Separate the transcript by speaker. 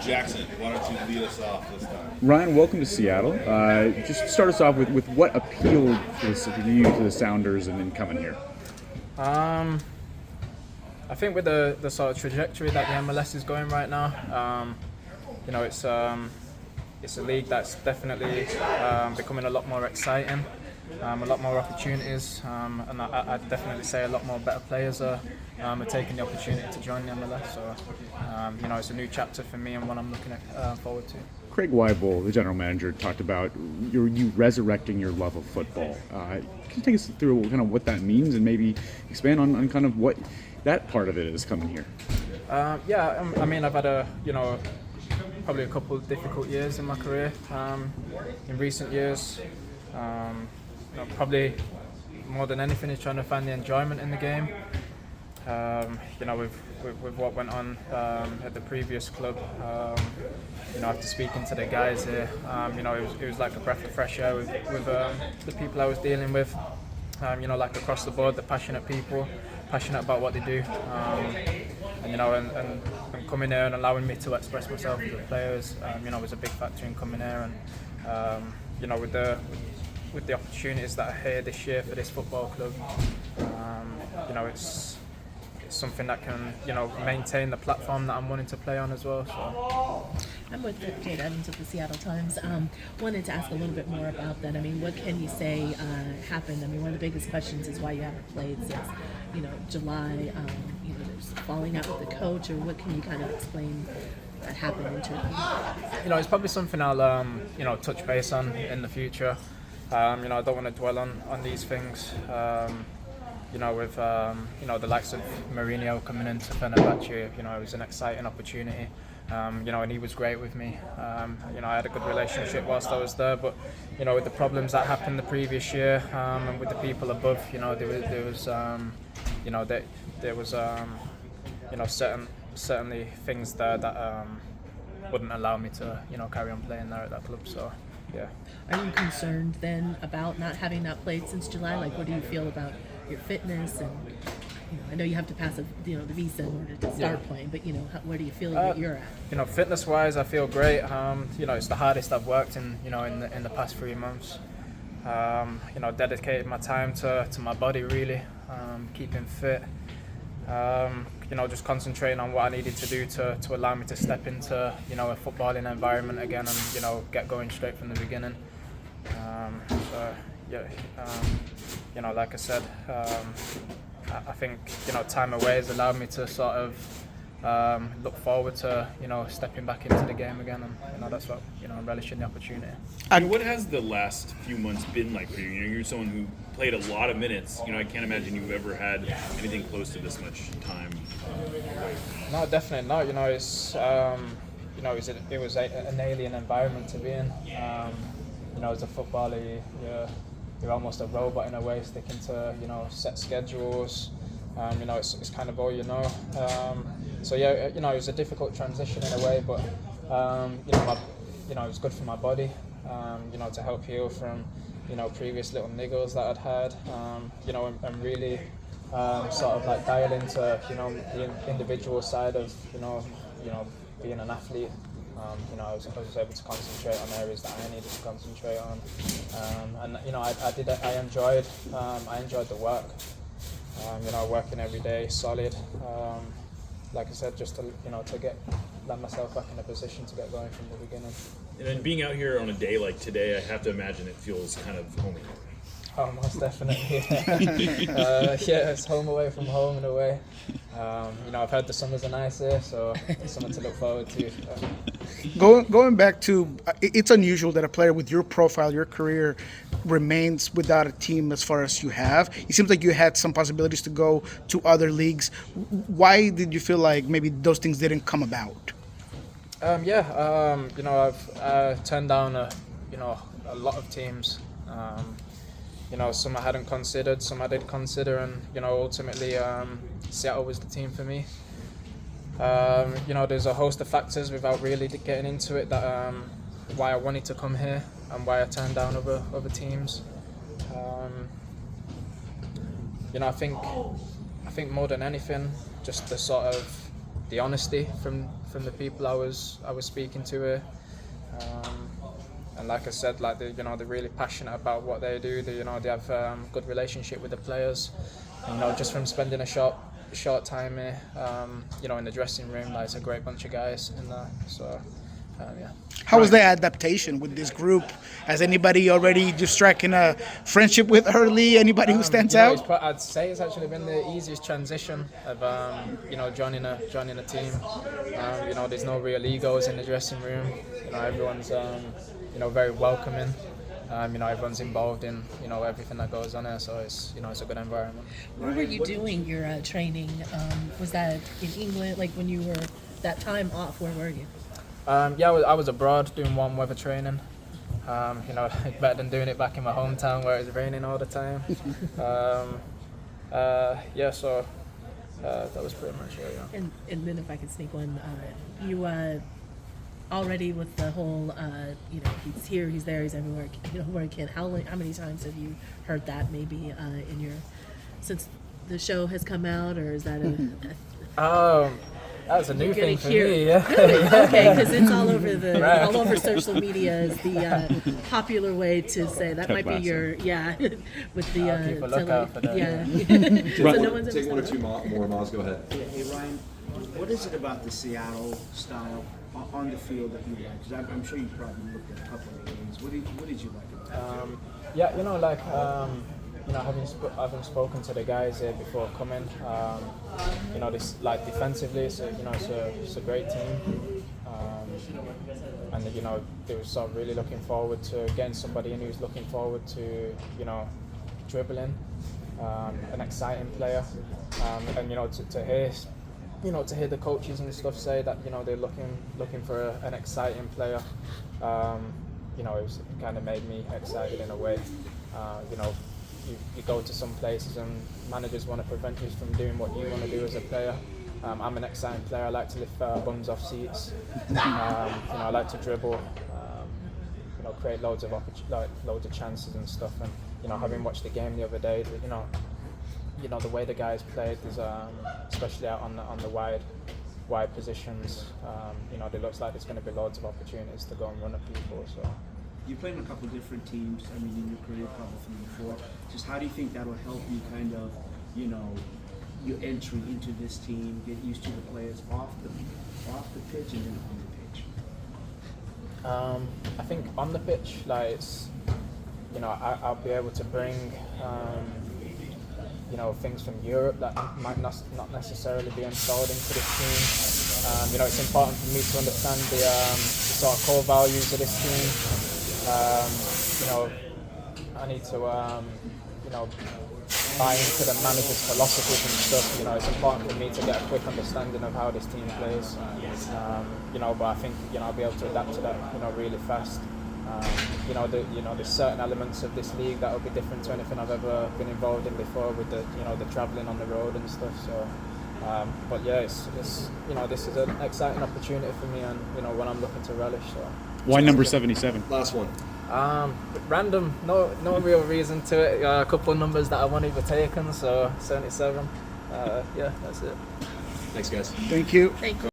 Speaker 1: Jackson, why don't you lead us off this time?
Speaker 2: Ryan, welcome to Seattle. Just start us off with what appealed to you to the Sounders and then coming here.
Speaker 3: I think with the sort of trajectory that the MLS is going right now, it's a league that's definitely becoming a lot more exciting, a lot more opportunities, and I'd definitely say a lot more better players are taking the opportunity to join the MLS. So, it's a new chapter for me and one I'm looking forward to.
Speaker 2: Craig Weibel, the general manager, talked about you resurrecting your love of football. Can you take us through kind of what that means and maybe expand on kind of what that part of it is coming here?
Speaker 3: I've had probably a couple of difficult years in my career. In recent years, probably more than anything is trying to find the enjoyment in the game. With what went on at the previous club, after speaking to the guys here, it was like a breath of fresh air with the people I was dealing with. Like across the board, the passionate people, passionate about what they do, and coming here and allowing me to express myself as a player was a big factor in coming here, and with the opportunities that are here this year for this football club, it's something that can maintain the platform that I'm wanting to play on as well. So.
Speaker 4: I'm with Jade Evans of the Seattle Times. Wanted to ask a little bit more about that. I mean, what can you say happened? I mean, one of the biggest questions is why you haven't played since, July. There's falling out with the coach, or what can you kind of explain that happened in Turkey?
Speaker 3: It's probably something I'll, touch base on in the future. I don't want to dwell on these things. With the likes of Mourinho coming into Fenerbahce, it was an exciting opportunity. And he was great with me. I had a good relationship whilst I was there, but with the problems that happened the previous year, and with the people above, there was certainly things there that wouldn't allow me to carry on playing there at that club. So. Yeah.
Speaker 4: Are you concerned then about not having played since July? Like, what do you feel about your fitness? And I know you have to pass the visa in order to start playing, but where do you feel that you're at?
Speaker 3: Fitness-wise, I feel great. It's the hardest I've worked in the past 3 months. Dedicated my time to my body really, keeping fit. Just concentrating on what I needed to do to allow me to step into a footballing environment again and get going straight from the beginning. Like I said, I think time away has allowed me to sort of look forward to stepping back into the game again, and that's what I'm relishing the opportunity.
Speaker 1: And what has the last few months been like for you? You're someone who played a lot of minutes. I can't imagine you've ever had anything close to this much time.
Speaker 3: No, definitely not. It was an alien environment to be in. As a footballer, you're almost a robot in a way, sticking to set schedules. It's kind of all you know. It was a difficult transition in a way, but it was good for my body. To help heal from previous little niggles that I'd had. And really sort of like dial into the individual side of being an athlete. I was able to concentrate on areas that I needed to concentrate on, I enjoyed the work. Working every day, solid. Like I said, just to let myself back in a position to get going from the beginning.
Speaker 1: And then being out here on a day like today, I have to imagine it feels kind of homey.
Speaker 3: Oh, most definitely. It's home away from home in a way. I've heard the summers are nice here, so it's something to look forward to.
Speaker 5: Going back to, it's unusual that a player with your profile, your career, remains without a team as far as you have. It seems like you had some possibilities to go to other leagues. Why did you feel like maybe those things didn't come about?
Speaker 3: I've turned down a lot of teams. Some I hadn't considered, some I did consider, and ultimately Seattle was the team for me. There's a host of factors without really getting into it that why I wanted to come here and why I turned down other teams. I think more than anything, just the sort of the honesty from the people I was speaking to here. And like I said, like they're really passionate about what they do. They have good relationship with the players. And, just from spending a short time here, in the dressing room, like it's a great bunch of guys in there. So, yeah.
Speaker 5: How was the adaptation with this group? Has anybody already just striking a friendship with early? Anybody who stands out?
Speaker 3: I'd say it's actually been the easiest transition of joining a team. There's no real egos in the dressing room. Everyone's very welcoming. Everyone's involved in everything that goes on there, so it's a good environment.
Speaker 4: Where were you doing your training? Was that in England? Like when you were that time off, where were you?
Speaker 3: I was abroad doing warm weather training. Better than doing it back in my hometown where it's raining all the time. So that was pretty much it. Yeah.
Speaker 4: And then if I could sneak one, you already with the whole, he's here, he's there, he's everywhere, where he can. How many times have you heard that maybe since the show has come out, or is that
Speaker 3: that's a new thing for
Speaker 4: hear,
Speaker 3: me, yeah.
Speaker 4: Okay, because it's all over all over social media is the popular way to say that might be your with the
Speaker 3: keep a lookout for that.
Speaker 4: So no one's
Speaker 6: Take one or two more, Miles. Go ahead.
Speaker 7: Hey Ryan, what is it about the Seattle style on the field that you like? Because I'm sure you probably looked at a couple of games. What did you like about it?
Speaker 3: Having spoken to the guys here before coming, this like defensively, it's a great team, and they were sort of really looking forward to getting somebody in who's looking forward to dribbling, an exciting player, and to hear the coaches and stuff say that they're looking for an exciting player, it kind of made me excited in a way. You go to some places and managers want to prevent you from doing what you want to do as a player. I'm an exciting player. I like to lift bums off seats. I like to dribble. Create loads of chances and stuff. And having watched the game the other day, the way the guys played is especially out on the wide positions. It looks like there's going to be loads of opportunities to go and run at people. So.
Speaker 7: You played in a couple different teams. I mean, in your career, probably 3 or 4. Just how do you think that will help you kind of, your entry into this team, get used to the players off the pitch and then on the pitch?
Speaker 3: I think on the pitch, like it's, I'll be able to bring, things from Europe that might not necessarily be installed into this team. It's important for me to understand the sort of core values of this team. I need to, buy into the manager's philosophies and stuff. It's important for me to get a quick understanding of how this team plays. But I think, I'll be able to adapt to that, really fast. There's certain elements of this league that will be different to anything I've ever been involved in before with the travelling on the road and stuff. So, but yeah, it's this is an exciting opportunity for me, and one I'm looking to relish. So.
Speaker 2: Why number 77?
Speaker 6: Last one.
Speaker 3: Random, no real reason to it. A couple of numbers that I wanted were taken, so 77. That's it.
Speaker 6: Thanks, guys.
Speaker 5: Thank you.
Speaker 4: Thank you.